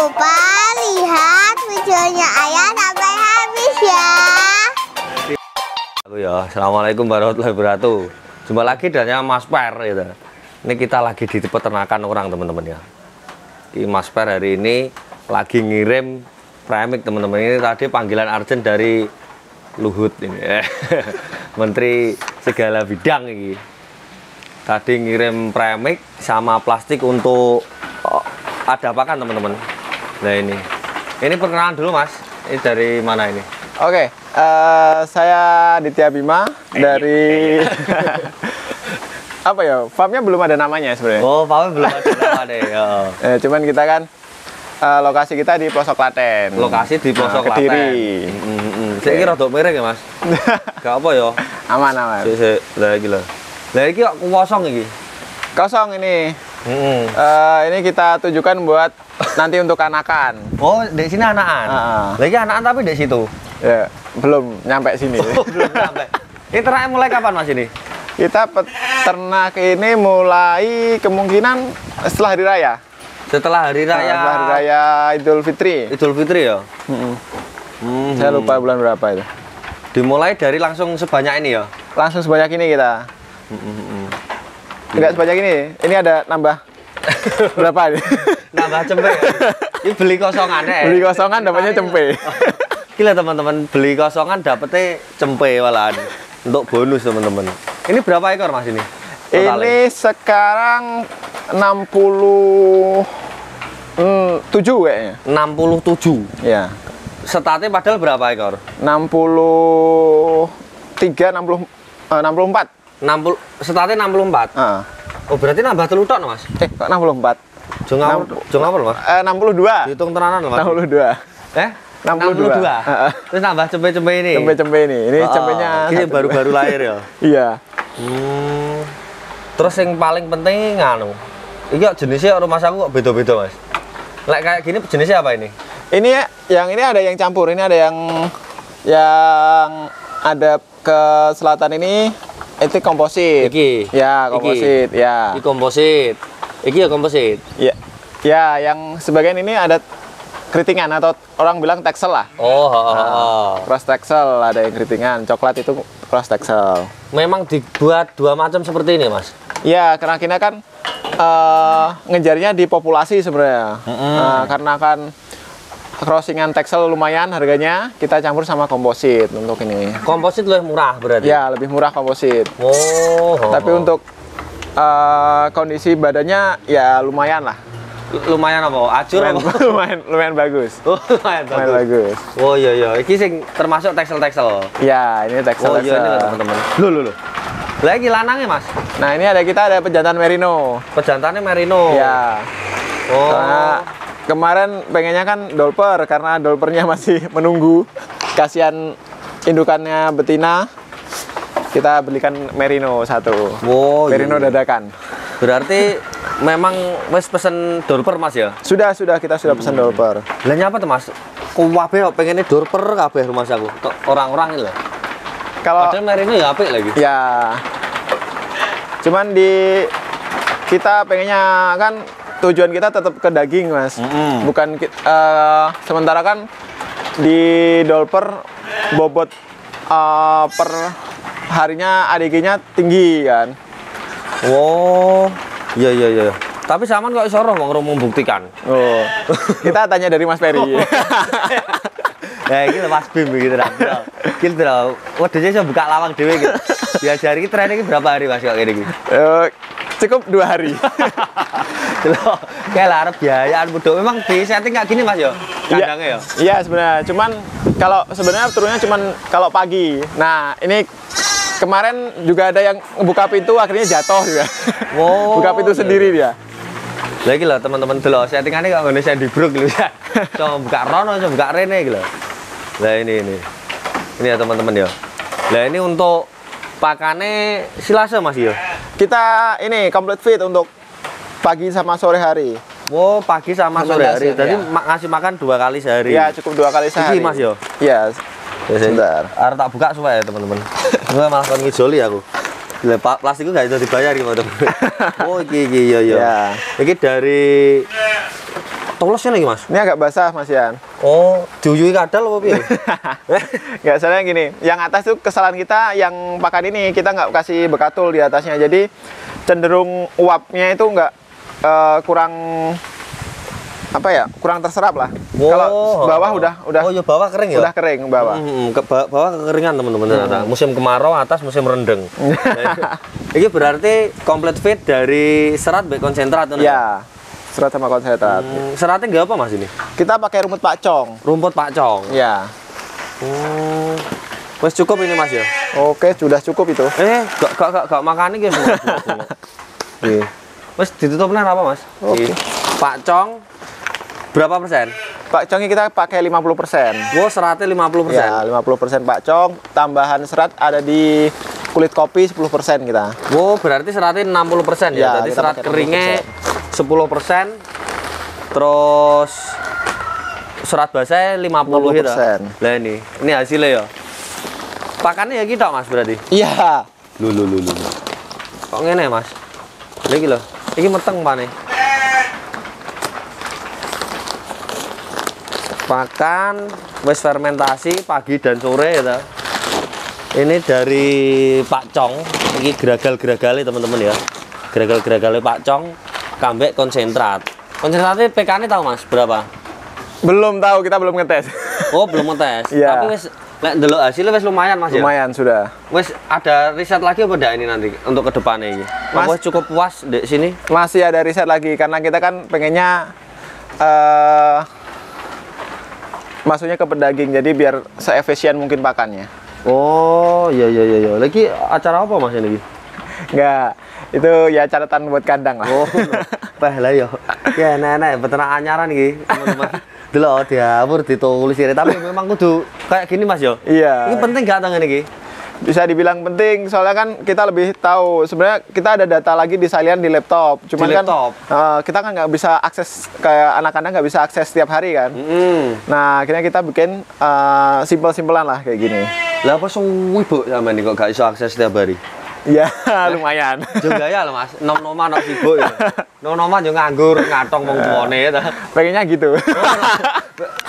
lupa lihat videonya Ayah sampai habis ya. Assalamualaikum warahmatullahi wabarakatuh. Jumpa lagi dengan Mas Per gitu. Ini kita lagi di peternakan orang teman-teman ya. Ini Mas Per hari ini lagi ngirim premik teman-teman. Ini tadi panggilan urgent dari Luhut ini. Menteri segala bidang ini. Tadi ngirim premik sama plastik untuk ada apa kan teman-teman. Nah ini perkenalan dulu Mas. Ini dari mana ini? Oke, saya Ditya Bima dari apa ya? Farmnya belum ada namanya sebenarnya. Oh, farmnya belum ada nama deh. Cuman kita kan lokasi kita di pelosok Klaten. Lokasi di pelosok Klaten. Kediri. Saya kira rodok merek ya Mas. Gak apa ya? Aman. Lah iki lho. Lah iki kok kosong iki. Kosong ini. Ini kita tujukan buat nanti untuk anakan. Oh, di sini anakan. Lagi anakan tapi di situ. Ya, belum nyampe sini. Belum nyampe. Ini ternaknya mulai kapan Mas ini? Kita peternak ini mulai kemungkinan setelah hari raya. Setelah hari raya. Setelah hari raya Idul Fitri. Idul Fitri ya? Saya lupa bulan berapa itu. Dimulai dari langsung sebanyak ini ya? Langsung sebanyak ini kita. Enggak sebanyak ini. Ini ada nambah berapa ini? Nambah cempe ya? Ini beli kosongan ya? Beli kosongan dapatnya cempe. Gila teman-teman, beli kosongan dapetnya cempe malahan. Untuk bonus teman-teman. Ini berapa ekor Mas ini? Totalnya? Ini sekarang 67 kayaknya. 67. Ya. Statnya padahal berapa ekor? 63, 64. 60, statnya 64. Oh berarti nambah telur tok Mas? Kok 64? Jong apa Mas? 62. Hitung tenanan Mas. 62. 62. Terus nambah cempe-cempe ini. Cempe-cempe ini. Ini cempenya ini baru-baru lahir ya. Iya. Terus yang paling penting nganu. Iki kok jenisnya rumah aku kok beda-beda Mas. Lek kayak gini jenisnya apa ini? Ini yang ini ada yang campur, ini ada yang ada ke selatan ini itu komposit. Iki. Ya, komposit, iki. ya. Iki komposit. Iki ya komposit. Ya. Ya, yang sebagian ini ada keritingan atau orang bilang teksel lah. Cross teksel, ada yang keritingan, coklat itu cross teksel. Memang dibuat dua macam seperti ini, Mas. Ya, karena kita kan ngejarnya di populasi sebenarnya. Karena kan crossingan teksel lumayan harganya, kita campur sama komposit untuk ini. Komposit lebih murah berarti? Ya, lebih murah komposit. Tapi untuk kondisi badannya ya lumayan lah. Lumayan apa? Acur apa? Lumayan bagus. Lumayan bagus. Oh iya. Ini sing termasuk teksel-teksel. Ya, ini teksel. Oh iya ini teman-teman. Loh. Lagi lanangnya Mas. Nah ini kita ada pejantan merino. Pejantannya merino. Ya. Karena kemarin pengennya kan dolper karena dolpernya masih menunggu. Kasihan indukannya betina. Kita belikan merino satu. Merino dadakan. Berarti memang wes pesen dolper Mas ya? Sudah kita sudah pesen dolper. Lah nyapa tuh Mas? Kabeh pengennya dolper kabeh rumah aku. Orang-orang ini loh. Kalau padahal merino ya apik lagi. Ya. Cuman kita pengennya kan tujuan kita tetap ke daging, Mas. Bukan sementara kan di dolper bobot per harinya ADG-nya tinggi kan. Oh. Iya. Tapi saman kok iso roh wong membuktikan. Oh. Kita tanya dari Mas Ferry. Ya iki Mas Bim gitu dah. Iki lho, wedhusnya iso buka lawang dhewe gitu. Diajari iki tren iki berapa hari Mas kok ngene iki? Cukup 2 hari. Loh, kayak lah arep biayaan bodho. Memang di setting kayak gini Mas ya? Kandangnya ya? Iya sebenarnya, cuman kalau sebenarnya turunnya cuman kalau pagi. Nah, ini kemarin juga ada yang buka pintu akhirnya jatuh juga. Buka pintu sendiri dia. Lagi lah teman-teman dulu settingannya kok ngene sandibrook lho ya. Coba buka rono, coba buka rene gitu. Lah ini. Ini ya teman-teman ya. Lah ini untuk pakannya silase Mas ya. Kita ini complete feed untuk pagi sama sore hari. Oh, pagi sama sore hari. Jadi ngasih makan 2 kali sehari. Ya, cukup 2 kali sehari. Iki Mas ya. Iya. Sebentar. Arep tak buka supaya ya teman-teman. Gue malah kon ngijoli aku. Gila, plastikku gak bisa dibayar gitu teman. Oh, iki iya. Iki dari Tulesnya lagi Mas. Ini agak basah Mas Yan. Oh, diuyui kadal apa piye? Nggak, soalnya gini, yang atas tuh kesalahan kita yang pakan ini kita nggak kasih bekatul di atasnya, jadi cenderung uapnya itu nggak kurang apa ya, kurang terserap lah. Oh, kalau bawah udah Oh ya bawah kering ya? udah kering bawah. Bawah kekeringan teman-teman ternyata. Musim kemarau, atas musim rendeng. Ini berarti komplit fit dari serat baik konsentrat tuh. Ya, serat sama konsentrat. Seratnya nggak apa Mas ini? Kita pakai rumput pakcong. Rumput pakcong. Ya. Wes cukup ini Mas ya? Oke, sudah cukup itu. Gak makan ini guys. Wes ditutupnya apa Mas? Oke. Pakcong berapa persen? Pakcongnya kita pakai 50%. Wow, seratnya 50%. Ya, 50% pakcong, tambahan serat ada di kulit kopi 10% kita. Wow, berarti seratnya 60% ya. Ya, Jadi kita serat pakai keringnya 10%, terus serat basahnya 50 gitu. 50%. Lah ini hasilnya ya. Pakannya ya kita Mas berarti. Iya. Lu. Kok ngene Mas? Lagi lho. Iki meteng pane. Pakan wis fermentasi pagi dan sore ya. Ini dari pakcong. Ini geragal-geragalnya teman-teman ya. Geragal-geragalnya pakcong kambek konsentrat. Konsentratnya PK-nya tahu Mas berapa? Belum tahu, kita belum ngetes. Oh, belum ngetes. Iya. Tapi wis lek ndelok hasilnya wis lumayan Mas ya. Lumayan sudah. Wis ada riset lagi apa ndak ini nanti untuk kedepannya ini? Mas, Wis cukup puas di sini? Masih ada riset lagi karena kita kan pengennya masuknya ke pedaging, jadi biar seefisien mungkin pakannya. Oh, iya. Lagi acara apa Mas ini? Enggak, itu ya catatan buat kandang lah. Oh, lah ya. Ya enak-enak peternak anyaran iki, teman-teman. Delok diawur ditulis ini, tapi memang kudu kayak gini Mas yo. Iya. Ini penting gak tangan iki? Bisa dibilang penting, soalnya kan kita lebih tahu. Sebenarnya kita ada data lagi di salian di laptop. Cuman Di kan laptop? kita kan nggak bisa akses, kayak anak-anak nggak bisa akses setiap hari kan. Nah, akhirnya kita bikin simpel-simpelan lah kayak gini. Lah apa suwi Bu sampean kok gak iso akses setiap hari? Iya, lumayan. Juga ya lho Mas, nom-noman nok sibuk ya. Nom-noman yo nganggur, ngatong wong tuane ta. Pengennya gitu.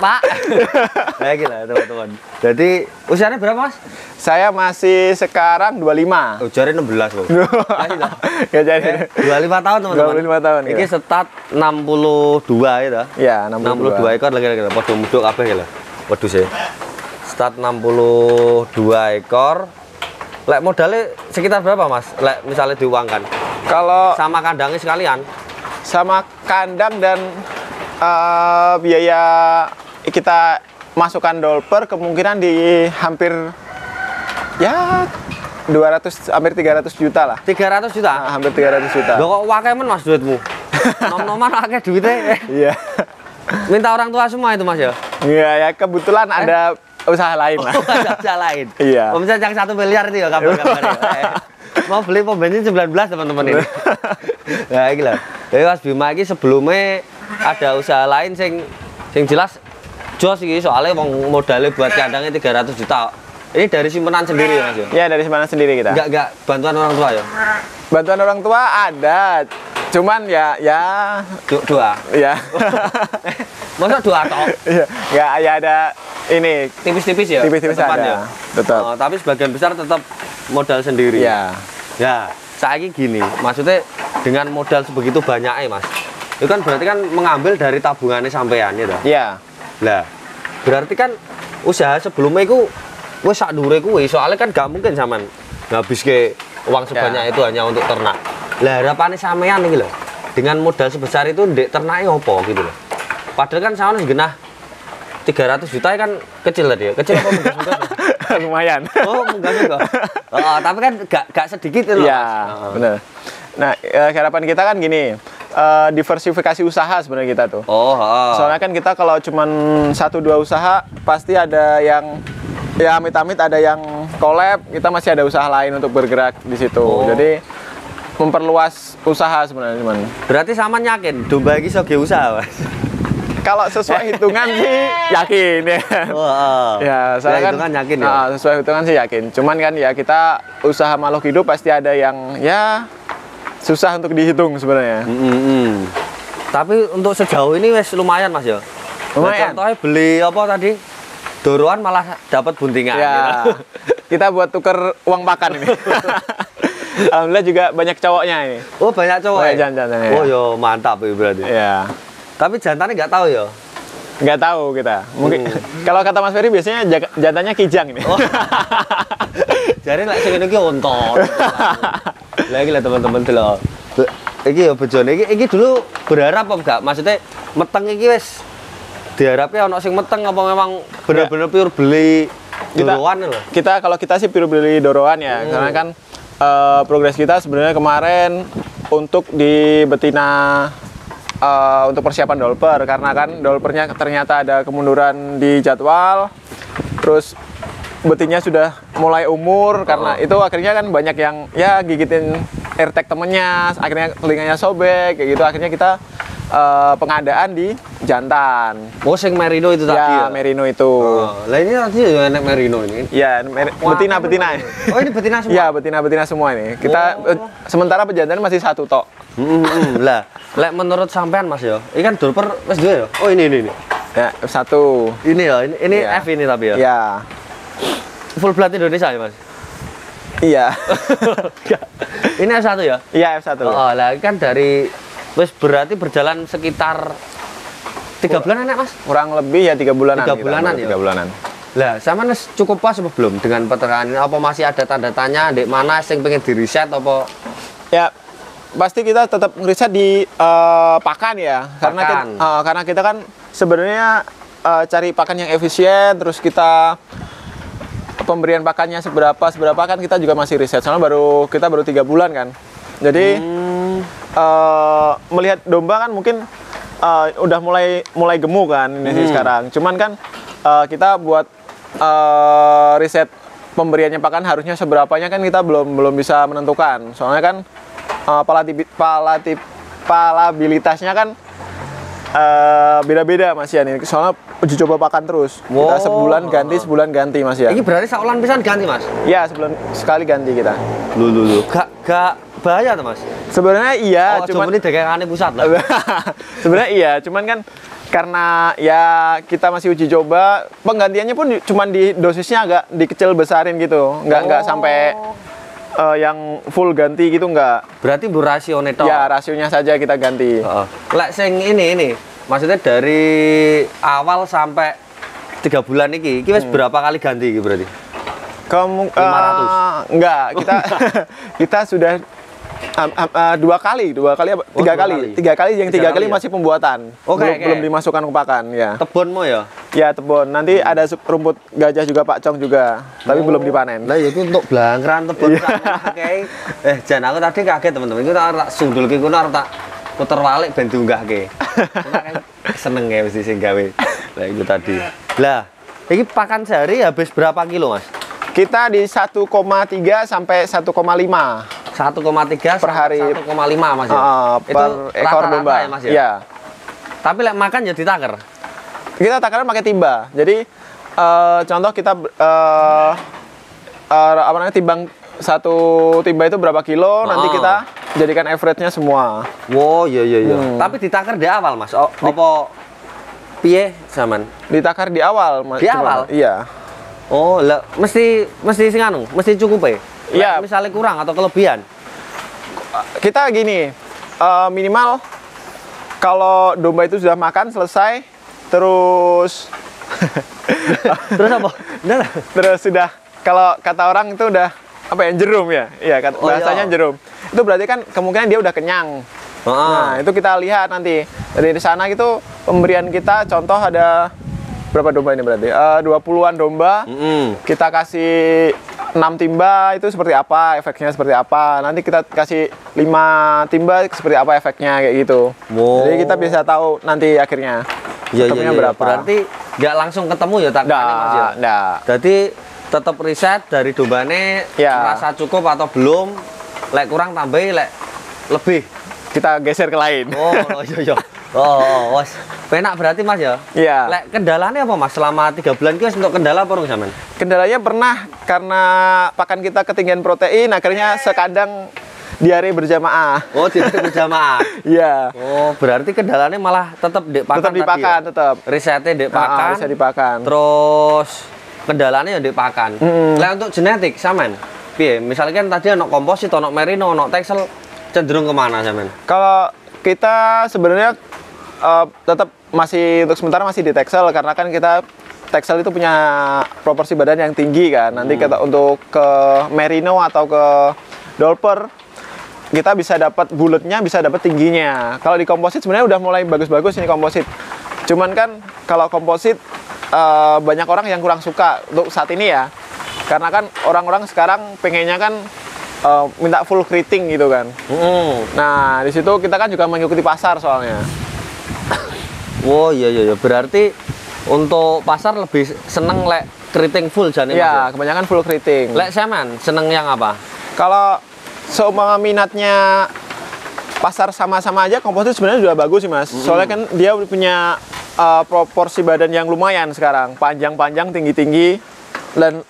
Pak. Nah, iki lah teman-teman. Jadi usianya berapa Mas? Saya masih sekarang 25. Ujarnya 16 kok. Nggak jadi. 25 tahun teman-teman. 25 tahun. Iki Ya. setat 62 ya. Iya, 62. 62 ekor lagi padha mudhuk kabeh ya lho. Wedhus e. Setat 62 ekor. Lek modalnya sekitar berapa Mas? Lek misalnya diuangkan. Kalau Sama kandangnya sekalian. sama kandang dan biaya kita masukkan dolper kemungkinan di hampir ya 200 hampir 300 juta lah. 300 juta? Hampir 300 juta. Loh kok wakil men Mas duitmu? Nom-noman akeh duitnya. Iya. Minta orang tua semua itu Mas ya? Iya, ya kebetulan ada usaha lain lah. Oh, ada usaha lain. Iya. Omset yang 1 miliar itu ya kabar-kabarnya. Mau beli pom bensin 19 teman-teman ini. Nah, iki lho. Jadi Mas Bima iki sebelumnya ada usaha lain sing jelas jos iki soalnya wong modalnya buat kandangnya 300 juta. Ini dari simpanan sendiri ya Mas ya? Ya, dari simpanan sendiri kita. Enggak bantuan orang tua ya? Bantuan orang tua ada. Cuman ya Dua. ya. Masa dua toh? Iya, enggak ya ada ini Tipis-tipis ya? tipis-tipis Tetepan ada. ya? Tetap. Oh, tapi sebagian besar tetap modal sendiri. Iya. Ya, saya gini, maksudnya dengan modal sebegitu banyaknya Mas, itu kan berarti kan mengambil dari tabungannya sampean ya toh? Iya. Lah, berarti kan usaha sebelumnya itu wes sak dure kuwi, soalnya kan gak mungkin sampean ngabis ke uang sebanyak itu hanya untuk ternak. Lah harapannya sampean iki lho, dengan modal sebesar itu ndek ternaknya opo gitu loh. Padahal kan sampean genah 300 juta kan kecil tadi ya. Kecil apa munggah-munggah? Lumayan. Oh, munggah juga. Oh, tapi kan gak sedikit itu loh. Iya, Mas. benar. Nah, harapan kita kan gini, diversifikasi usaha sebenarnya kita tuh. Oh, heeh. Soalnya kan kita kalau cuman 1-2 usaha pasti ada yang ya amit-amit ada yang collab, kita masih ada usaha lain untuk bergerak di situ. Oh. Jadi memperluas usaha sebenarnya cuman. Berarti sama yakin domba iki iso ge usaha, Mas. Kalau sesuai hitungan sih yakin ya. Oh, Ya, soalnya kan hitungan yakin ya. nah, sesuai hitungan sih yakin. Cuman kan ya kita usaha makhluk hidup pasti ada yang ya susah untuk dihitung sebenarnya. Tapi untuk sejauh ini wes lumayan Mas ya. Lumayan. Contohnya beli apa tadi? Doroan malah dapat buntingan. Ya, gitu. kita buat tuker uang pakan ini. Alhamdulillah juga banyak cowoknya ini. Oh banyak cowok. Banyak ya? jantan-jantannya, Oh ya. yo mantap ya berarti. Ya, Tapi jantannya nggak tahu ya. nggak tahu kita. Mungkin kalau kata Mas Ferry biasanya jantannya kijang ini. Oh. Jadi lek sing ngene iki onton. Lagi lah teman-teman delok. Iki ya bojone iki dulu berharap apa enggak? Maksudnya meteng iki wis diharapnya ono sing meteng apa memang bener-bener pure beli doroan lho. Kalau kita sih perlu beli doroan ya, karena kan progres kita sebenarnya kemarin untuk di betina untuk persiapan dolper, karena kan dolpernya ternyata ada kemunduran di jadwal, terus betinnya sudah mulai umur, karena itu akhirnya kan banyak yang ya gigitin airtag temennya, akhirnya telinganya sobek kayak gitu, akhirnya kita pengadaan di jantan. Oh sing merino itu tadi Ya, ya. merino itu. Oh, lah ini tadi ya enek merino ini. Ya, betina-betina. Oh ini betina semua. Ya, betina-betina semua ini. Kita sementara pejantan masih satu tok. Lah, lek menurut sampean Mas ya, ini kan dolper wis dua ya. Oh ini. Ya, satu. Ini ya, ini Ya. F ini tapi ya. Ya. Full blood Indonesia ya Mas. Iya. Ini F1 ya? Iya, F1. Oh, lah kan dari wis berarti berjalan sekitar 3 bulan enak Mas? Kurang lebih ya 3 bulanan. 3 kita, bulanan baru ya? 3 bulanan. Lah, sama cukup pas apa belum dengan peternakan ini? Apa masih ada tanda tanya di mana yang pengen di riset apa? Ya, pasti kita tetap ngeriset di pakan ya. Pakan. Karena kita kan sebenarnya cari pakan yang efisien, terus kita pemberian pakannya seberapa kan kita juga masih riset. Soalnya kita baru 3 bulan kan. Jadi melihat domba kan mungkin udah mulai gemuk kan ini sih sekarang. Cuman kan kita buat riset pemberiannya pakan harusnya seberapanya kan kita belum bisa menentukan. Soalnya kan palabilitasnya kan beda-beda Mas Yan ini. Soalnya uji coba pakan terus. Kita sebulan ganti Mas Yan. Ini berarti saulan pisan ganti Mas? Ya, sebulan sekali ganti kita. Lu. Gak bahaya tuh Mas? Sebenarnya iya, Oh, cuman ini dagangannya pusat lah. sebenarnya iya, cuman kan karena ya kita masih uji coba, penggantiannya pun cuman di dosisnya agak dikecil besarin gitu, nggak sampai yang full ganti gitu nggak. Berarti rasio neto. Ya rasionya saja kita ganti. Lek sing ini maksudnya dari awal sampai 3 bulan ini wis berapa kali ganti iki berarti? 500? Enggak, kita sudah 2 kali apa? 3 kali. 3 kali, yang 3 kali ya? masih pembuatan. Belum dimasukkan ke pakan ya. Tebonmu ya? Ya tebon. Nanti ada rumput gajah juga Pak Cong juga, tapi belum dipanen. Nah, itu untuk belangkran tebon kayak. Jan aku tadi kaget teman-teman. Itu tak sundul ki kono tak puter balik ben diunggahke. Cuma kan seneng ya mesti sing gawe. Lah itu tadi. Lah, iki pakan sehari habis berapa kilo, Mas? Kita di 1,3 sampai 1,5 1,3 per hari. 1,5 Mas ya. Per Itu ekor rata-rata domba ya, Mas ya? Iya. Tapi lek makan ya ditaker. Kita takaran pakai timba. Jadi contoh kita apa namanya timbang satu timba itu berapa kilo, nanti kita jadikan average-nya semua. Wow, iya. Tapi ditaker di awal, Mas. Apa piye zaman? Ditakar di awal, Mas. Di awal? Iya. Oh, lah mesti sing anu, mesti cukup ya? Iya. Misalnya kurang atau kelebihan. Kita gini, minimal kalau domba itu sudah makan selesai, terus Terus apa? Benar. terus sudah, kalau kata orang itu udah apa ya, jerum ya? Iya, bahasanya iya. jerum. Itu berarti kan kemungkinan dia udah kenyang. Nah, itu kita lihat nanti dari sana gitu pemberian kita, contoh ada berapa domba ini berarti? 20-an domba. Kita kasih 6 timba itu seperti apa, efeknya seperti apa. Nanti kita kasih 5 timba seperti apa efeknya kayak gitu. Wow. Jadi kita bisa tahu nanti akhirnya ketemunya berapa. Berarti nggak langsung ketemu ya takarannya, Mas ya? Nggak. Jadi tetap riset dari dombane Ya. merasa cukup atau belum. Lek kurang tambahi, lek lebih. Kita geser ke lain. Oh, iya. Oh, wes. Penak berarti Mas ya? Iya. Lek kendalanya apa Mas? Selama 3 bulan itu untuk kendala apa urung sampean? Kendalanya pernah karena pakan kita ketinggian protein, akhirnya sekadang diare berjamaah. Oh, tidak berjamaah. Iya. Oh, berarti kendalanya malah tetap dek pakan. Tetap dipakan, tetap. Risetnya dek pakan. Bisa dipakan. Terus kendalanya ya dek pakan. Lah untuk genetik samen. Piye? Misalnya kan tadi ono komposit, ono merino, ono texel, cenderung kemana samen? Kalau kita sebenarnya tetap masih untuk sementara masih di Texel karena kan kita Texel itu punya proporsi badan yang tinggi kan. Nanti kita untuk ke merino atau ke dolper kita bisa dapat bulatnya, bisa dapat tingginya. Kalau di komposit sebenarnya udah mulai bagus-bagus ini komposit. Cuman kan kalau komposit banyak orang yang kurang suka untuk saat ini ya. Karena kan orang-orang sekarang pengennya kan minta full keriting gitu kan. Nah, di situ kita kan juga mengikuti pasar soalnya. Oh iya. Berarti untuk pasar lebih seneng lek keriting full jane Mas. Iya, kebanyakan full keriting. Lek samen seneng yang apa? Kalau seumpama minatnya pasar sama-sama aja, komposit sebenarnya sudah bagus sih Mas. Soalnya kan dia punya proporsi badan yang lumayan sekarang, panjang-panjang, tinggi-tinggi, dan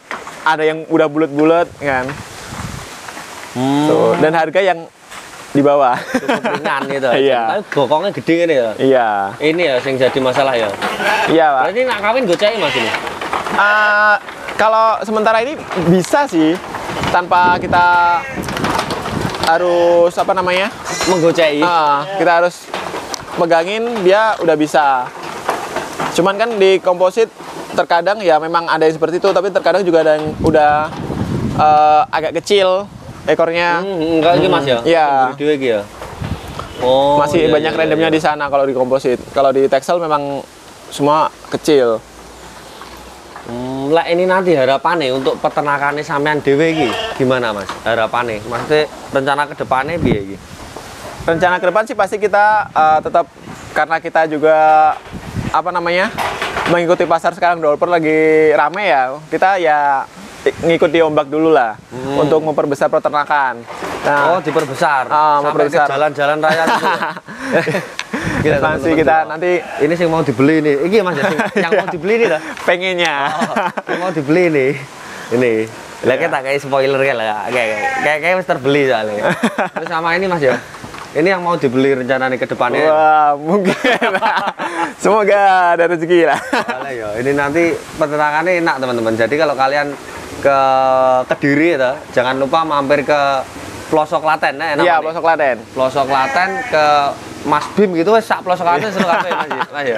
ada yang udah bulat-bulat kan. Tuh, dan harga yang di bawah. Cukup ringan gitu. Iya. Tapi bokongnya gede ini ya. Iya. Ini ya yang jadi masalah ya. Iya, Pak. Berarti nak kawin gocek Mas ini. Kalau sementara ini bisa sih tanpa kita harus apa namanya? Menggocei. Kita harus megangin dia udah bisa. Cuman kan di komposit terkadang ya memang ada yang seperti itu, tapi terkadang juga ada yang udah agak kecil ekornya. Enggak gitu Mas ya? Iya. Dua gitu ya. Oh, Masih iya, banyak iya, randomnya iya. di sana kalau di komposit. Kalau di Texel memang semua kecil. Lah ini nanti harapannya untuk peternakannya sampean dhewe iki gimana Mas? Harapannya, maksudnya rencana ke depannya piye iki? Rencana ke depan sih pasti kita tetap karena kita juga apa namanya mengikuti pasar sekarang dolper lagi rame ya. Kita ya ngikuti ombak dulu lah untuk memperbesar peternakan. Nah, Oh, diperbesar. Sampai memperbesar. ke jalan-jalan raya gitu ya? Gila, ekspansi teman-teman. kita nanti Ini sih mau dibeli nih. Iki Mas ya, yang mau dibeli nih dah. pengennya. Yang mau dibeli nih. Ini. Lah kita kayak spoiler kayak lah. Kayak wis terbeli soalnya. Terus sama ini Mas ya. Ini yang mau dibeli rencana nih ke depannya. Wah, mungkin. Semoga ada rezeki lah. Soalnya ya, ini nanti peternakannya enak teman-teman. Jadi kalau kalian ke Kediri itu, jangan lupa mampir ke Pelosok Klaten ya. Iya, Pelosok Klaten. Pelosok Klaten ke Mas Bim gitu wes sak Pelosok Klaten seru kabeh Mas ya.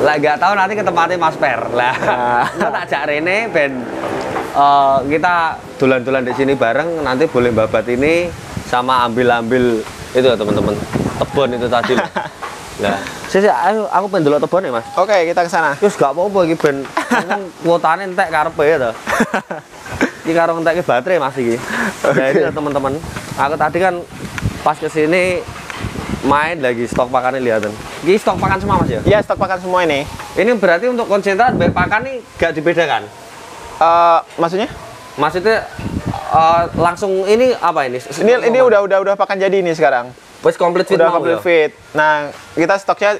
Lah nggak tahu nanti ke tempatnya Mas Per. Lah, kita tak ajak Rene ben kita dolan-dolan di sini bareng, nanti boleh babat ini sama ambil-ambil itu ya teman-teman. Tebon itu tadi. Lah, ayo aku pengen delok tebon ya, Mas. Oke, kita ke sana. Terus gak apa-apa iki ben ngomong kuotane entek karepe ya to. Iki karo entekke baterai Mas iki. Nah, ini teman-teman. Aku tadi kan pas kesini main lagi stok pakannya lihatan. Ini stok pakan semua Mas ya? Iya, stok pakan semua ini. Ini berarti untuk konsentrat baik pakan nih gak dibedakan? Maksudnya? Maksudnya langsung ini apa ini? Ini udah pakan jadi ini sekarang. Wes komplit fit Udah mau complete ya? fit. Nah, kita stoknya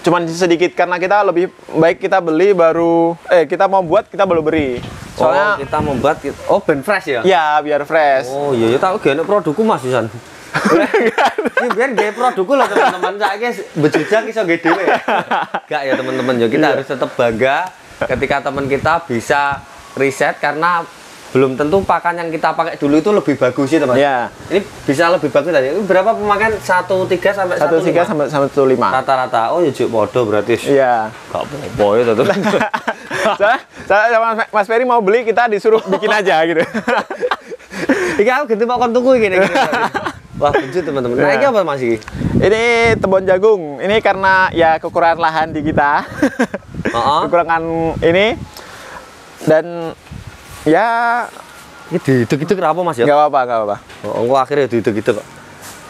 cuman sedikit karena kita lebih baik kita beli baru kita mau buat kita baru beli. Soalnya kita membuat ben fresh ya? ya biar fresh. Oh iya ya tahu gak produkku Mas Isan. Ini biar gaya produkku loh teman-teman. Saya bejujak iso gede dhewe. Gak ya teman-teman ya kita harus tetap bangga ketika teman kita bisa riset karena belum tentu pakan yang kita pakai dulu itu lebih bagus sih teman. Iya. Ini bisa lebih bagus tadi. Ini berapa pemakaian 1,3 sampai 1,3 sampai 1,5. Rata-rata. Oh ya juk podo berarti. Iya. Gak apa-apa ya tuh. Saya sama Mas Ferry mau beli kita disuruh bikin aja gitu. Iki aku ganti mau kon tuku gini. Wah, lucu teman-teman. Nah, ini apa Mas iki? Ini tebon jagung. Ini karena ya kekurangan lahan di kita. Kekurangan ini dan ya Ini dihitung kenapa Mas ya? nggak apa-apa. Oh, enggak akhirnya dihitung kok.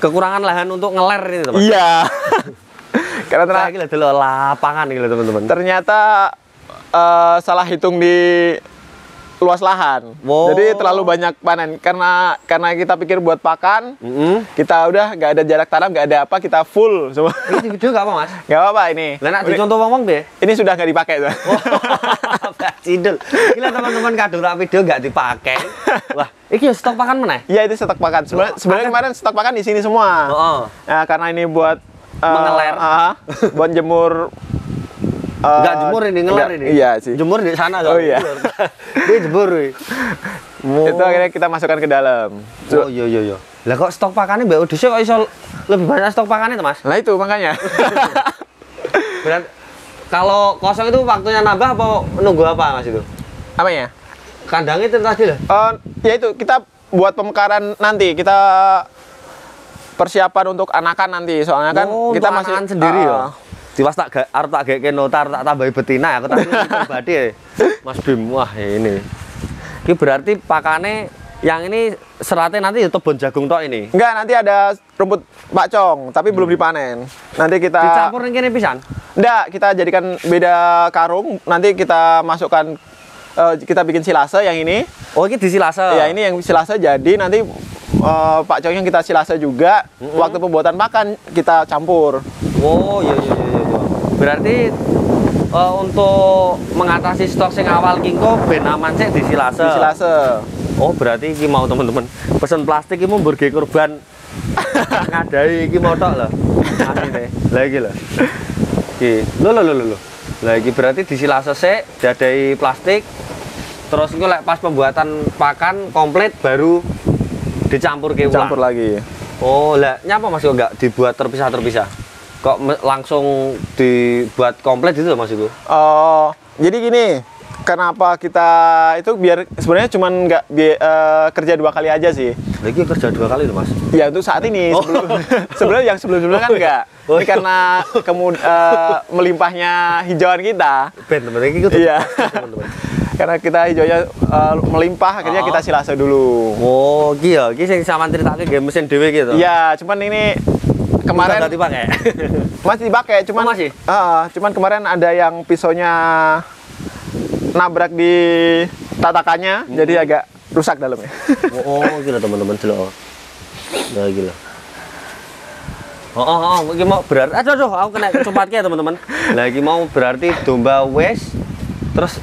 Kekurangan lahan untuk ngeler ini teman. Iya. Karena Nah, ini dulu lapangan ini teman-teman. ternyata salah hitung di luas lahan. Wow. Jadi terlalu banyak panen karena kita pikir buat pakan. Kita udah nggak ada jarak tanam, nggak ada apa, kita full semua. Ini video nggak apa Mas? Nggak apa-apa ini. Lah nak dicontoh ngomong deh. Ini sudah nggak dipakai tuh. Gak cidul. Gila teman-teman kadung rak video nggak dipakai. Wah, Iki ya stok pakan meneh. Iya, itu stok pakan. Sebenarnya kemarin stok pakan di sini semua. Heeh. Nah, karena ini buat Mengeler. buat jemur. Enggak jemur ini, ngeler enggak, ini. Iya sih. Jemur di sana Oh iya. Dia jemur. Wi. Itu akhirnya kita masukkan ke dalam. Oh iya iya iya. Lah kok stok pakannya Mbak Odisha kok iso lebih banyak stok pakannya tuh, Mas? Nah itu makanya. Berarti kalau kosong itu waktunya nambah apa nunggu apa, Mas itu? Apanya? Kandangnya itu tadi lah. Ya itu kita buat pemekaran nanti, kita persiapan untuk anakan nanti. Soalnya kan kita masih anakan sendiri ya. Tiwas arep tak geke notar, tak tambahi betina ya, aku tak pribadi ya. Mas Bim, wah ini. Ini berarti pakane yang ini seratnya nanti ya tebon jagung tok ini. Enggak, nanti ada rumput pakcong, tapi belum dipanen. Nanti kita Dicampur yang kini pisan. Enggak, kita jadikan beda karung, nanti kita masukkan kita bikin silase yang ini. Oh, ini disilase. Ya, ini yang silase jadi nanti pakcong yang kita silase juga waktu pembuatan pakan kita campur. Oh, iya iya iya iya. Berarti untuk mengatasi stok sing awal kingko ben aman sih disilase. Disilase. Oh, berarti iki mau teman-teman pesen plastik iki mau berge korban ngadai iki mau tok lho. Asline. Lah iki lho. Iki. Lho. Lah iki berarti disilase sik, dadai plastik. Terus iku lek pas pembuatan pakan komplit baru dicampur ke ulang. Campur lagi. Oh, lah nyapa Mas kok enggak dibuat terpisah-terpisah? Kok langsung dibuat komplit itu loh Mas itu? Jadi gini, kenapa kita itu biar sebenarnya cuman nggak kerja 2 kali aja sih. Lagi kerja 2 kali loh Mas. Ya untuk saat ini, sebelum yang sebelumnya kan enggak. Oh, Ini karena melimpahnya hijauan kita. Ben temen iki kudu. Iya. Karena kita hijaunya melimpah, akhirnya kita silase dulu. Oh, iki ya, iki sing sampean critakake nggih mesin dhewe gitu. Iya, cuman ini kemarin udah dipakai. masih dipakai, cuman masih? Cuman kemarin ada yang pisaunya nabrak di tatakannya, jadi agak rusak dalamnya. Oh, gila teman-teman delok. Nah, gila. Iki mau berarti aduh, aku kena kecepatnya teman-teman. Lah iki mau berarti domba wes terus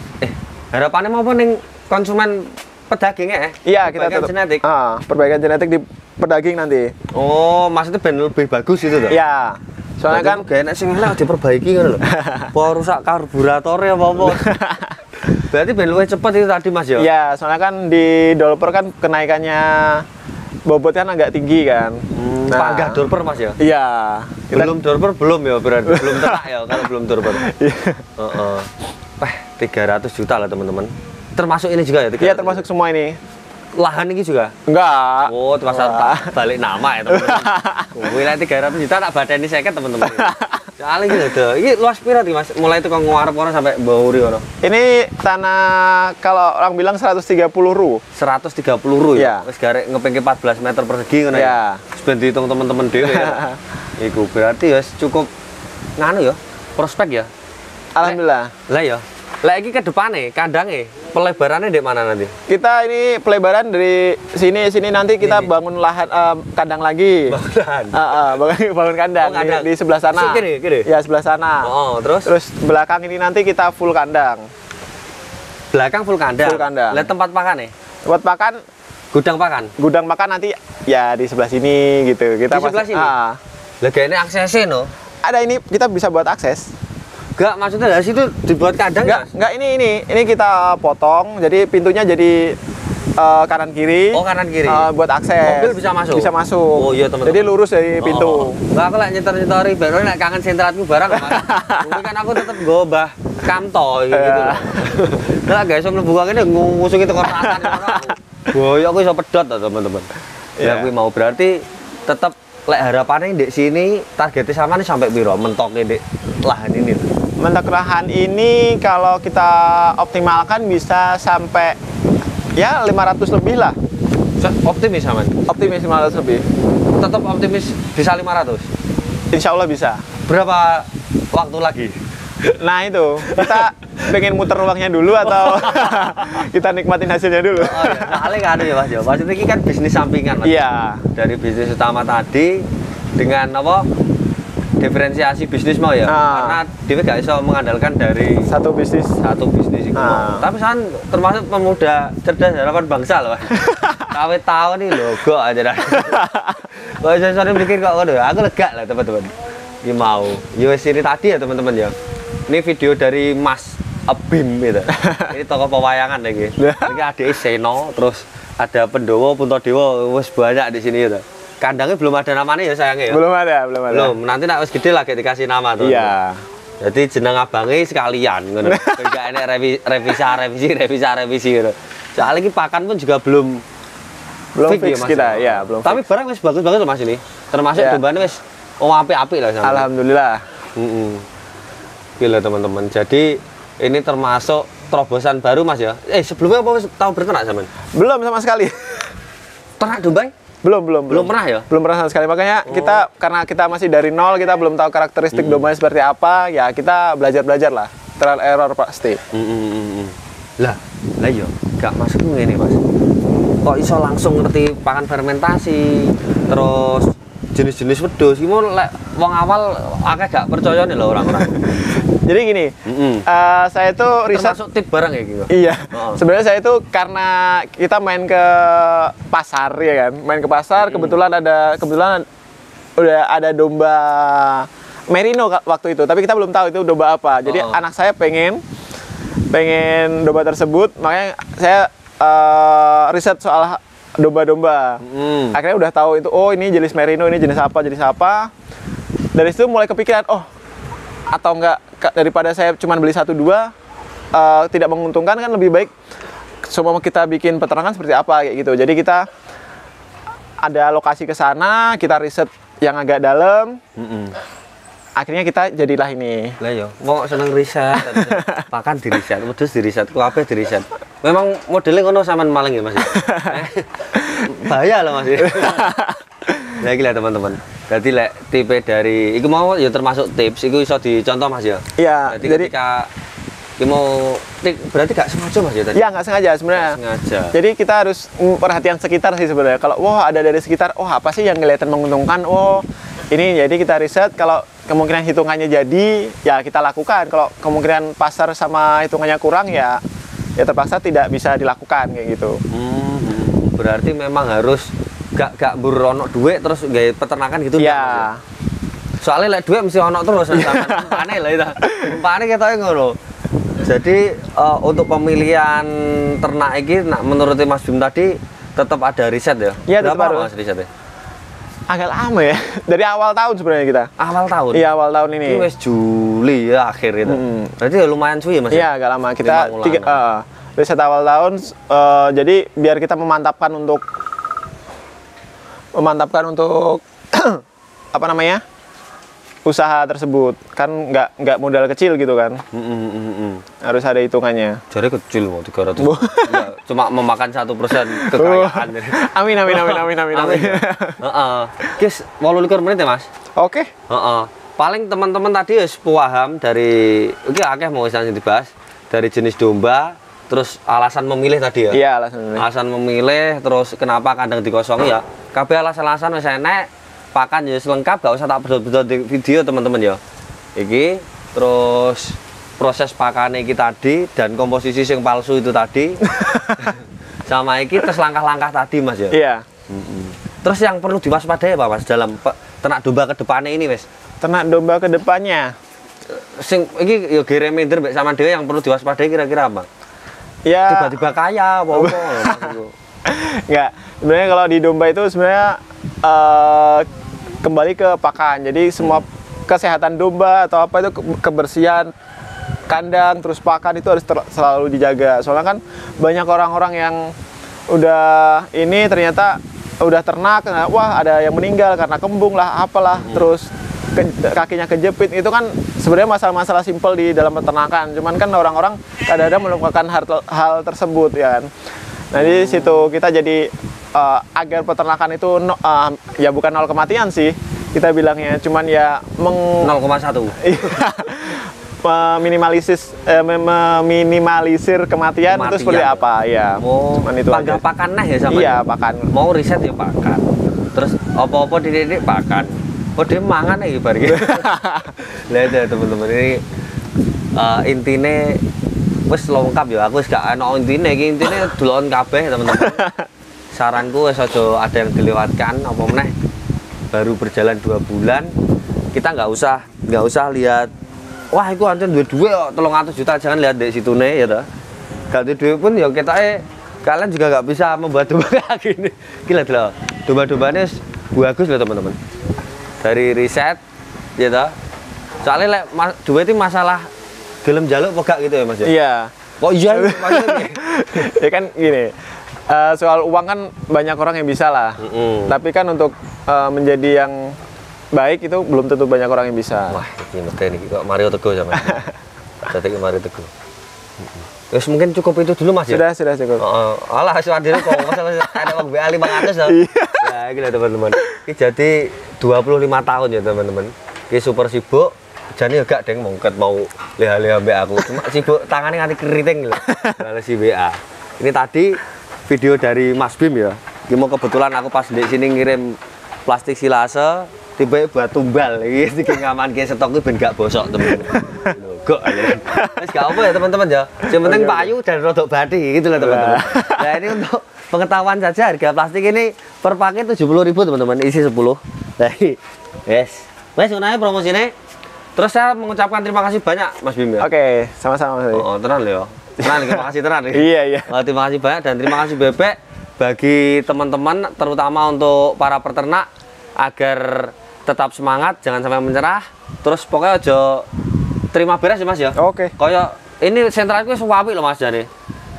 harapannya mau apa ning konsumen pedagingnya Iya, kita perbaikan genetik. Perbaikan genetik di pedaging nanti. Oh, maksudnya ben lebih bagus itu tuh. Iya. Soalnya kan gak enak sing elek diperbaiki ngono lho. Apa rusak karburatornya apa-apa. Berarti ben luwih cepet itu tadi Mas ya? Iya, soalnya kan di Dolper kan kenaikannya bobotnya kan agak tinggi kan. Panggah Dolper Mas ya? Iya. Belum Dolper belum ya berarti belum tenak ya kalau belum Dolper. Heeh. 300 juta lah teman-teman. Termasuk ini juga ya? Iya, termasuk semua ini. Lahan ini juga? Enggak. Oh, termasuk balik nama ya teman-teman. Wilayah 300 juta tak badani seket teman-teman. Soalnya gitu tuh. Ini luas pira nih Mas? Mulai itu kok ngarep orang sampai Bauri orang. Ini tanah kalau orang bilang 130 ru. 130 ru ya? Iya. Wis garek ngepengke 14 meter persegi ngono ya? Iya. Ben dihitung teman-teman dhewe ya. Iku berarti ya cukup nganu ya, prospek ya. Alhamdulillah. Lah ya. Lah iki ke depane, kandangnya, pelebarannya di mana nanti? Kita ini pelebaran dari sini nanti kita bangun lahan kandang lagi. Bangun kandang, di sebelah sana. Kiri. Ya, sebelah sana. Oh, terus belakang ini nanti kita full kandang. Belakang full kandang. Full kandang. Lihat tempat pakan nih. Buat pakan, gudang pakan nanti ya di sebelah sini gitu. Kita di sebelah sini. Lah ini aksesnya no. Ada ini kita bisa buat akses. Enggak, maksudnya dari situ dibuat kandang enggak, ini kita potong, jadi pintunya jadi kanan kiri. Oh, kanan kiri. Buat akses. Mobil bisa masuk. Bisa masuk. Oh iya teman-teman. Jadi lurus dari pintu. Enggak, aku lek nyetor-nyetori baru nek kangen sentratku barang Mas. Mungkin kan aku tetep nggo Mbah Kamto gitu. Lah guys, mlebu kene ngusuki teko ratan ngono. Boyo aku iso pedot to teman-teman. Ya kuwi mau berarti tetep lek harapannya di sini targetnya sama nih sampai piro mentoknya di lahan ini. Mentok lahan ini kalau kita optimalkan bisa sampai ya 500 lebih lah. Optimis aman? Optimis 500 lebih. Tetap optimis bisa 500? Insya Allah bisa. Berapa waktu lagi? Nah itu, kita pengen muter uangnya dulu atau kita nikmatin hasilnya dulu? Oh, ya. Soalnya kan ada ya Mas, maksudnya ini kan bisnis sampingan Mas. Iya. Dari bisnis utama tadi dengan apa? diferensiasi bisnis mau ya. Karena dia gak bisa mengandalkan dari satu bisnis itu. Tapi saya termasuk pemuda cerdas harapan bangsa loh. Kawet tahu nih logo aja dah. Kalau saya mikir kok aduh, aku lega lah teman-teman. Ini mau US ini tadi ya teman-teman ya. Ini video dari Mas Abim gitu. Ini toko pewayangan lagi. Ini ada Seno, terus ada Pendowo, Puntodewo, wes banyak di sini gitu. Kandangnya belum ada namanya ya sayangnya ya. Belum ada. Nanti nak wis gede lah dikasih nama tuh. Iya. Jadi jeneng abangnya sekalian ngono. Enggak enek revisi gitu. Soalnya ini pakan pun juga belum fix ya, kita, ya. belum. Tapi barang wis bagus-bagus loh Mas ini. Termasuk dombanya wis apik-apik lah sama. Alhamdulillah. Gila teman-teman. Jadi ini termasuk terobosan baru Mas ya. Sebelumnya apa wis tahu berternak zaman? Belum sama sekali. Ternak domba? Belum pernah ya? Belum pernah sama sekali. Makanya kita karena kita masih dari nol, kita belum tahu karakteristik dombanya seperti apa, ya kita belajar lah. Trial error pasti. Lah iya, gak masuk ngene Mas. Kok iso langsung ngerti pakan fermentasi, terus jenis-jenis wedhus. Iki mau lek wong awal akeh gak percaya nih lho orang-orang. Jadi gini, saya itu riset termasuk tip barang ya gitu. Iya. Sebenarnya saya itu karena kita main ke pasar ya kan. Main ke pasar kebetulan udah ada domba merino waktu itu, tapi kita belum tahu itu domba apa. Jadi anak saya pengen domba tersebut, makanya saya riset soal domba-domba. Akhirnya udah tahu itu, oh ini jenis merino, ini jenis apa. Dari situ mulai kepikiran, atau enggak, daripada saya cuma beli 1-2 tidak menguntungkan, kan lebih baik semua kita bikin peternakan seperti apa kayak gitu. Jadi kita ada lokasi ke sana, kita riset yang agak dalam. Akhirnya kita jadilah ini. Lah yo, wong seneng riset, pakan diriset, wedhus diriset, kabeh diriset. Memang modelnya ngono sampean maling ya Mas. Bahaya loh Mas. Nah, iki lah teman-teman. Jadi lek tipe dari iku mau ya termasuk tips iku iso dicontoh Mas ya. Iya, jadi ketika iki mau berarti gak sengaja Mas ya tadi. Iya, nggak sengaja sebenarnya. Sengaja. Jadi kita harus perhatian sekitar sih sebenarnya. Kalau ada dari sekitar, apa sih yang kelihatan menguntungkan? Ini jadi kita riset, kalau kemungkinan hitungannya jadi ya kita lakukan. Kalau kemungkinan pasar sama hitungannya kurang ya terpaksa tidak bisa dilakukan kayak gitu. Berarti memang harus gak burono duit terus gaya peternakan gitu. Iya. Soalnya duit mesti ono terus panen lah itu. Panen ketoknya ngono. Jadi untuk pemilihan ternak ini menurut Mas Bim tadi tetap ada riset ya? Iya, tetap berapa ada. Mas risetnya? Agak lama ya. Dari awal tahun sebenarnya kita. Awal tahun? Iya, awal tahun ini. Ini wes Juli ya akhir itu. Berarti ya lumayan suwi ya Mas? Iya, agak lama. Kita riset awal tahun, jadi biar kita memantapkan untuk apa namanya, usaha tersebut kan nggak modal kecil gitu kan. Harus ada hitungannya. Jadi kecil mau 300. Ya, cuma memakan 1% kekayaan. Amin. Guys, 28 menit ya Mas. Oke. Paling teman-teman tadi ya paham dari akeh mau istilahnya dibahas dari jenis domba. Terus alasan memilih tadi ya? Iya, alasan memilih, terus kenapa kandang dikosongi ya? Kabeh alasan-alasan wis enek, pakan ya lengkap, gak usah tak bedol-bedol di video teman-teman ya. Iki terus proses pakannya iki tadi dan komposisi yang palsu itu tadi. Sama iki terus langkah-langkah tadi Mas ya. Iya. Terus yang perlu diwaspadai apa Mas dalam ternak domba ke depannya ini Mas? Ternak domba ke depannya. Sing iki ya reminder mbek sama dhewe yang perlu diwaspadai kira-kira apa? Ya. Tiba-tiba kaya apa? Enggak. Sebenarnya kalau di domba itu sebenarnya kembali ke pakan. Jadi semua kesehatan domba atau apa itu kebersihan kandang terus pakan itu harus selalu dijaga. Soalnya kan banyak orang-orang yang udah ini ternyata udah ternak, wah ada yang meninggal karena kembung lah, apalah, terus kakinya kejepit. Itu kan sebenarnya masalah-masalah simpel di dalam peternakan. Cuman kan orang-orang kadang-kadang melupakan hal tersebut ya kan. Nah di situ kita jadi agar peternakan itu ya bukan nol kematian sih kita bilangnya, cuman ya 0,1 meminimalisir kematian itu seperti apa ya. Cuman itu aja. Pakan ya sama. Iya, pakan. Mau riset ya pakan. Terus apa-apa dididik pakan. kok dia mangan ya bar iki. Lah itu teman-teman ini intine wis lengkap ya, aku wis gak ana intine iki, intine dulon kabeh teman-teman. Saranku wis aja ada yang dilewatkan apa meneh. Baru berjalan 2 bulan, kita nggak usah lihat wah itu ancen duwe kok 300 juta, jangan lihat dari situne ya toh. Kalau duwe pun ya kita kalian juga nggak bisa membuat domba kayak gini. Gila loh, domba-dombanya bagus loh teman-teman. Dari riset ya toh. Soalnya duwe itu masalah gelem jaluk apa gak gitu ya Mas ya? Iya. Kok iya maksudnya? Ya kan gini, soal uang kan banyak orang yang bisa lah. Tapi kan untuk menjadi yang baik itu belum tentu banyak orang yang bisa. Wah, ini mesti ini kok Mario Teguh sama. Jadi Mario Teguh. Terus mungkin cukup itu dulu Mas ya? Sudah cukup. Alah Suwadil kok ada uang BA 500 loh. Ya gila teman-teman. Ini jadi 25 tahun ya teman-teman. Ini super sibuk. Jadi agak deng mongket mau leha-leha BA aku. Cuma sibuk tangannya nganti keriting loh. Balas si BA. Ini tadi video dari Mas Bim ya. Ini mau kebetulan aku pas di sini ngirim plastik silase, tiba-tiba buat tumbal. Ini ngaman ke stok ben gak bosok teman-teman. Kok aja. Wis gak apa ya teman-teman ya. Yang penting payu dan rodok badi gitu lah teman-teman. Nah ini untuk pengetahuan saja harga plastik ini per paket 70.000 teman-teman, isi 10. Nah, yes. Wes ngono promosi ini. Terus saya mengucapkan terima kasih banyak Mas Bim ya. Oke, sama-sama Mas. Tenang ya. Tenang, terima kasih tenang. Iya. Terima kasih banyak dan terima kasih Bebek bagi teman-teman terutama untuk para peternak agar tetap semangat, jangan sampai menyerah. Terus pokoknya aja terima beres ya Mas ya. Oke. Kayak ini sentralku suwapi loh Mas Jani.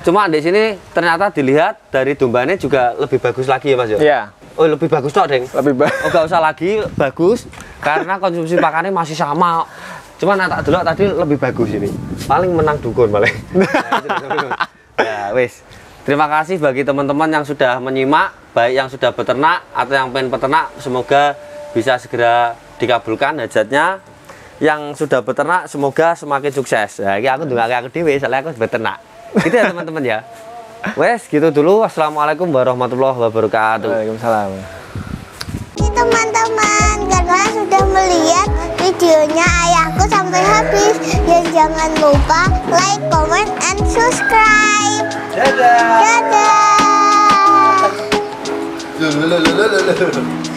Cuma di sini ternyata dilihat dari dombanya juga lebih bagus lagi ya Mas ya. Iya. Oh lebih bagus toh Deng. Lebih bagus. Oh gak usah lagi bagus karena konsumsi pakannya masih sama. Cuma tak dulu tadi lebih bagus ini. Paling menang dukun malah. Ya wis. Terima kasih bagi teman-teman yang sudah menyimak, baik yang sudah beternak atau yang pengen peternak, semoga bisa segera dikabulkan hajatnya. Yang sudah beternak semoga semakin sukses. Nah, ini aku juga aku dewe, soalnya aku beternak. Gitu ya teman-teman ya. Wes, gitu dulu. Wassalamualaikum warahmatullahi wabarakatuh. Waalaikumsalam. Teman-teman, karena sudah melihat videonya ayahku sampai habis, dan jangan lupa like, comment, and subscribe. Dadah. Dadah.